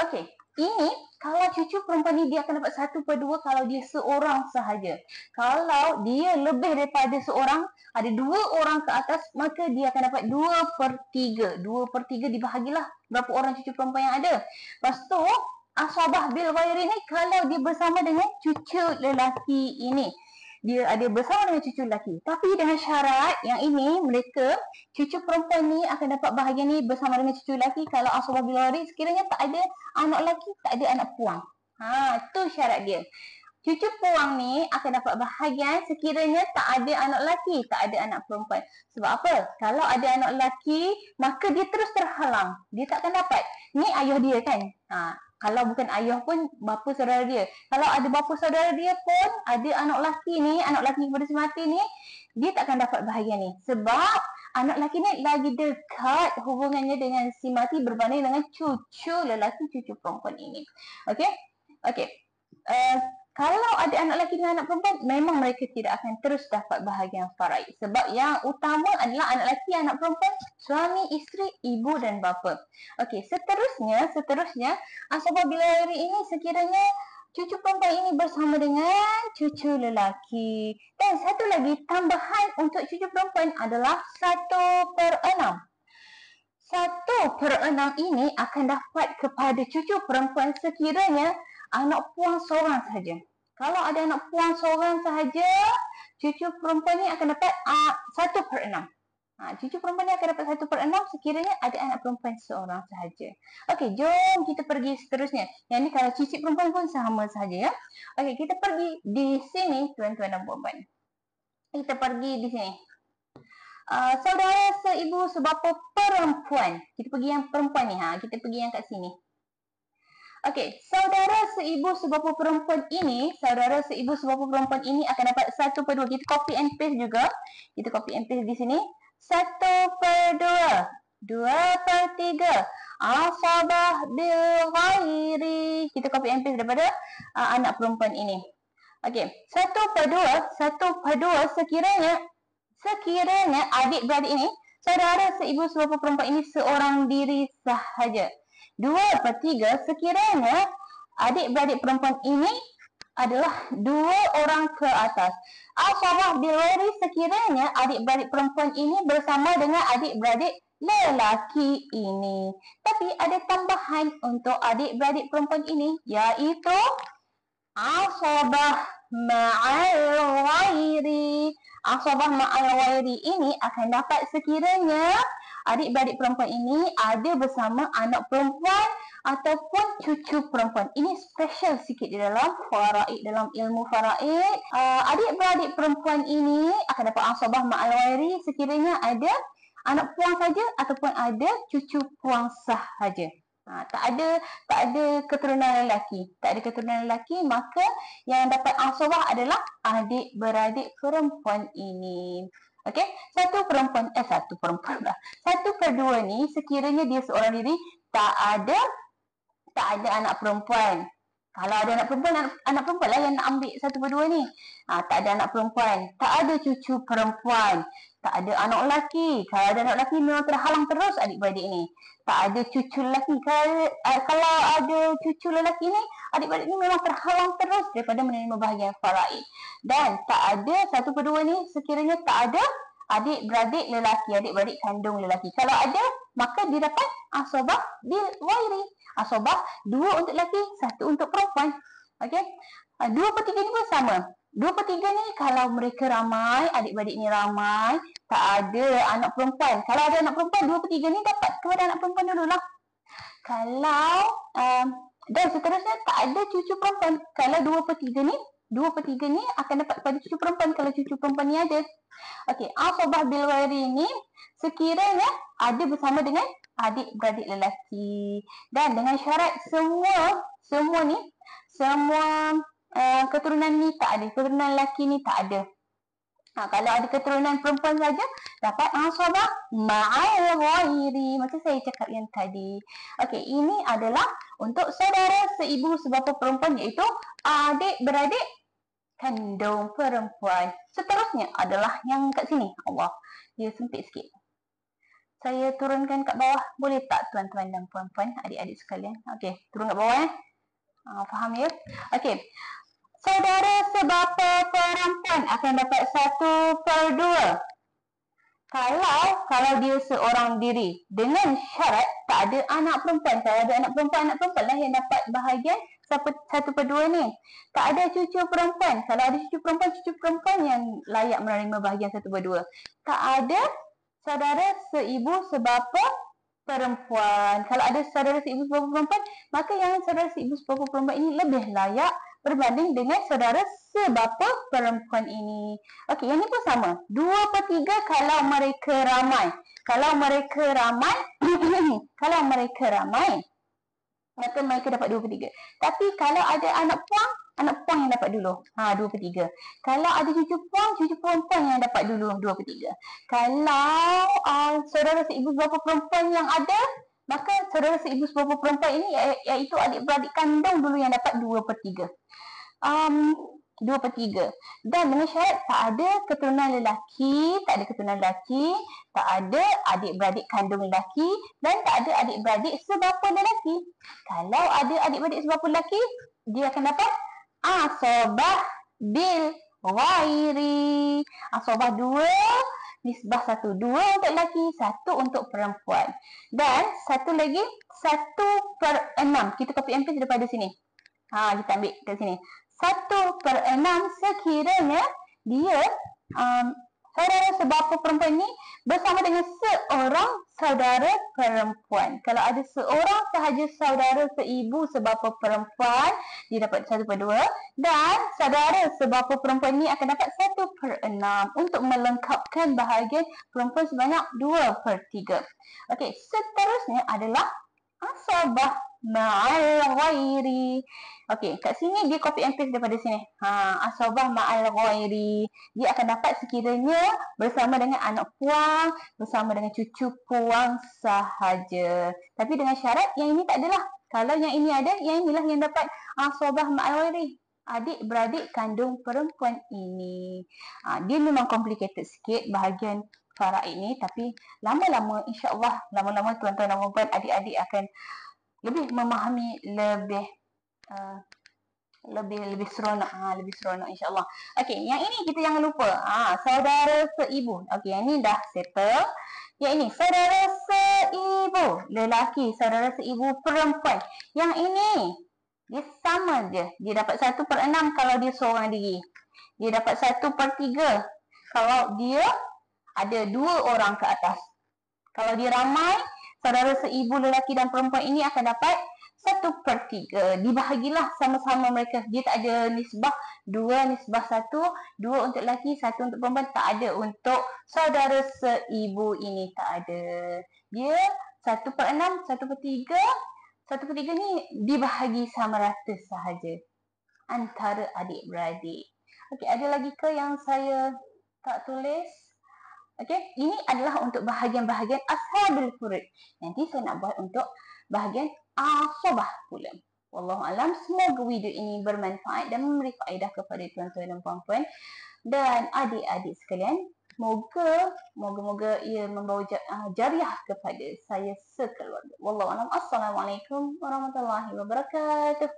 Okey, ini kalau cucu perempuan ni dia akan dapat 1/2 kalau dia seorang sahaja. Kalau dia lebih daripada seorang, ada 2 orang ke atas, maka dia akan dapat 2/3. 2/3 dibahagilah berapa orang cucu perempuan yang ada. Lepas tu, asabah bil ghairi ni kalau dia bersama dengan cucu lelaki ini. Dia ada bersama dengan cucu lelaki. Tapi dengan syarat yang ini, mereka cucu perempuan ni akan dapat bahagian ni bersama dengan cucu lelaki kalau asabah bil ghairi sekiranya tak ada anak lelaki, tak ada anak puang. Tu syarat dia. Cucu puang ni akan dapat bahagian sekiranya tak ada anak lelaki, tak ada anak perempuan. Sebab apa? Kalau ada anak lelaki, maka dia terus terhalang. Dia tak akan dapat. Ni ayah dia kan? Kalau bukan ayah pun, bapa saudara dia. Kalau ada bapa saudara dia pun, ada anak lelaki ni, anak lelaki kepada si mati ni, dia tak akan dapat bahagian ni. Sebab anak lelaki ni lagi dekat hubungannya dengan si mati berbanding dengan cucu lelaki, cucu perempuan ini. Okey? Okey. Kalau ada anak lelaki dengan anak perempuan, memang mereka tidak akan terus dapat bahagian faraid. Sebab yang utama adalah anak lelaki, anak perempuan, suami, isteri, ibu dan bapa. Okey, seterusnya, asbab bil ghairi ini sekiranya cucu perempuan ini bersama dengan cucu lelaki. Dan satu lagi tambahan untuk cucu perempuan adalah 1/6. 1/6 ini akan dapat kepada cucu perempuan sekiranya anak puang seorang sahaja. Kalau ada anak puang seorang sahaja, cucu perempuan ni akan dapat 1/6. Cucu perempuan ni akan dapat 1/6 sekiranya ada anak perempuan seorang sahaja. Okey, jom kita pergi seterusnya. Yang ni kalau cicit perempuan pun sama sahaja ya. Okey, kita pergi di sini tuan-tuan dan puan-puan. Kita pergi di sini. Saudara seibu sebapa perempuan. Kita pergi yang perempuan ni. Kita pergi yang kat sini. Okey, saudara seibu sebapa perempuan ini akan dapat 1/2. Kita copy and paste juga. Kita copy and paste di sini. 1/2. 2/3. Asabah bil ghairi. Kita copy and paste daripada anak perempuan ini. Okey, 1/2 sekiranya adik-beradik ini, saudara seibu sebapa perempuan ini seorang diri sahaja. 2/3 sekiranya adik-beradik perempuan ini adalah 2 orang ke atas. Asabah bil ghairi sekiranya adik-beradik perempuan ini bersama dengan adik-beradik lelaki ini. Tapi ada tambahan untuk adik-beradik perempuan ini, iaitu asabah ma'al ghairi. Asabah ma'al ghairi ini akan dapat sekiranya adik-beradik perempuan ini ada bersama anak perempuan ataupun cucu perempuan. Ini special sikit di dalam faraid, dalam ilmu faraid. Adik-beradik perempuan ini akan dapat asabah ma'al ghairi sekiranya ada anak puang saja ataupun ada cucu puang sahaja. Tak ada keturunan lelaki. Maka yang dapat asabah adalah adik-beradik perempuan ini. Okey, 1/2 ni sekiranya dia seorang diri, tak ada anak perempuan. Kalau ada anak perempuan lah yang nak ambil 1/2 ni. Tak ada anak perempuan, tak ada cucu perempuan, tak ada anak lelaki. Kalau ada anak lelaki memang terhalang terus adik-beradik ni. Tak ada cucu lelaki. Kalau ada cucu lelaki ni, adik-beradik ni memang terhalang terus daripada menerima bahagian faraid. Dan tak ada 1/2 ni sekiranya tak ada adik-beradik lelaki, adik-beradik kandung lelaki. Kalau ada, maka dia dapat asabah bil ghairi. Asabah 2 untuk lelaki, 1 untuk perempuan. Okey. 2/3 ni pun sama. 2/3 ni kalau mereka ramai, adik-beradik ni ramai, tak ada anak perempuan. Kalau ada anak perempuan, 2/3 ni dapat kepada anak perempuan dululah. Kalau dan seterusnya tak ada cucu perempuan. Kalau 2/3 ni akan dapat kepada cucu perempuan kalau cucu perempuan ni ada. Okey, asabah bil ghairi ni sekiranya ada bersama dengan adik-beradik lelaki. Dan dengan syarat semua keturunan ni tak ada. Keturunan lelaki ni tak ada. Kalau ada keturunan perempuan saja, dapat asabah ma'al ghairi. Macam saya cakap yang tadi. Okey, ini adalah untuk saudara seibu sebapa perempuan, iaitu adik-beradik kandung perempuan. Seterusnya adalah yang kat sini. Allah, dia sempit sikit. Saya turunkan kat bawah. Boleh tak tuan-tuan dan puan-puan, adik-adik sekalian? Okey, turun kat bawah faham ya? Okey. Saudara sebapa perempuan akan dapat 1/2. Kalau dia seorang diri dengan syarat tak ada anak perempuan. Kalau ada anak perempuan lah yang dapat bahagian 1/2 ni. Tak ada cucu perempuan. Kalau ada cucu perempuan yang layak menerima bahagian 1/2. Tak ada saudara seibu sebapa perempuan. Kalau ada saudara seibu sebapa perempuan, maka yang saudara seibu sebapa perempuan ini lebih layak berbanding dengan saudara sebapa perempuan ini. Okey, yang ni pun sama. 2/3 kalau mereka ramai. Kalau mereka ramai, kalau mereka ramai, maka mereka dapat 2/3. Tapi kalau ada anak puang yang dapat dulu. 2/3. Kalau ada cucu perempuan yang dapat dulu 2/3. Kalau saudara seibu sebapa perempuan yang ada, maka saudara seibu sebapa perempuan ini iaitu adik-beradik kandung dulu yang dapat 2/3. 2/3. Dan dengan syarat tak ada keturunan lelaki, tak ada adik-beradik kandung lelaki dan tak ada adik-beradik sebapa lelaki. Kalau ada adik-beradik sebapa lelaki, dia akan dapat asobah bil ghairi. Asobah 2, nisbah 1. 2 untuk lelaki, 1 untuk perempuan. Dan satu lagi, 1/6. Kita copy and paste daripada sini. Kita ambil kat sini. 1/6 sekiranya dia saudara sebapa perempuan ni bersama dengan seorang saudara perempuan. Kalau ada seorang sahaja saudara seibu sebapa perempuan, dia dapat 1/2 dan saudara sebapa perempuan ni akan dapat 1/6 untuk melengkapkan bahagian perempuan sebanyak 2/3. Okey, seterusnya adalah asabah ma'al ghairi. Okey, kat sini dia copy and paste daripada sini. Asabah ma'al ghairi. Dia akan dapat sekiranya bersama dengan anak puang, bersama dengan cucu puang sahaja. Tapi dengan syarat yang ini tak adalah. Kalau yang ini ada, yang inilah yang dapat asabah ma'al ghairi. Adik-beradik kandung perempuan ini. Dia memang complicated sikit bahagian faraid ini, tapi lama-lama insya-Allah lama-lama tuan-tuan dan puan-puan adik-adik akan lebih memahami, lebih seronok, lebih seronok insya-Allah. Okey, yang ini kita jangan lupa. Saudara seibu. Okey, yang ini dah settle. Yang ini saudara seibu lelaki, saudara seibu perempuan. Yang ini dia sama je. Dia dapat 1/6 kalau dia seorang diri. Dia dapat 1/3 kalau dia ada 2 orang ke atas. Kalau dia ramai, saudara seibu lelaki dan perempuan ini akan dapat 1/3. Dibahagilah sama-sama mereka. Dia tak ada nisbah 2, nisbah 1. 2 untuk lelaki, 1 untuk perempuan. Tak ada untuk saudara seibu ini. Tak ada. Dia 1/6, 1/3. 1/3 ni dibahagi sama rata sahaja antara adik-beradik. Okey, ada lagi ke yang saya tak tulis? Okey, ini adalah untuk bahagian-bahagian ashabul furud. Nanti saya nak buat untuk bahagian asabah pula. Wallahu alam, semoga video ini bermanfaat dan memberi faedah kepada tuan-tuan dan puan-puan dan adik-adik sekalian. Moga-moga ia membawa jariah kepada saya sekeluarga. Wallahu alam. Assalamualaikum warahmatullahi wabarakatuh.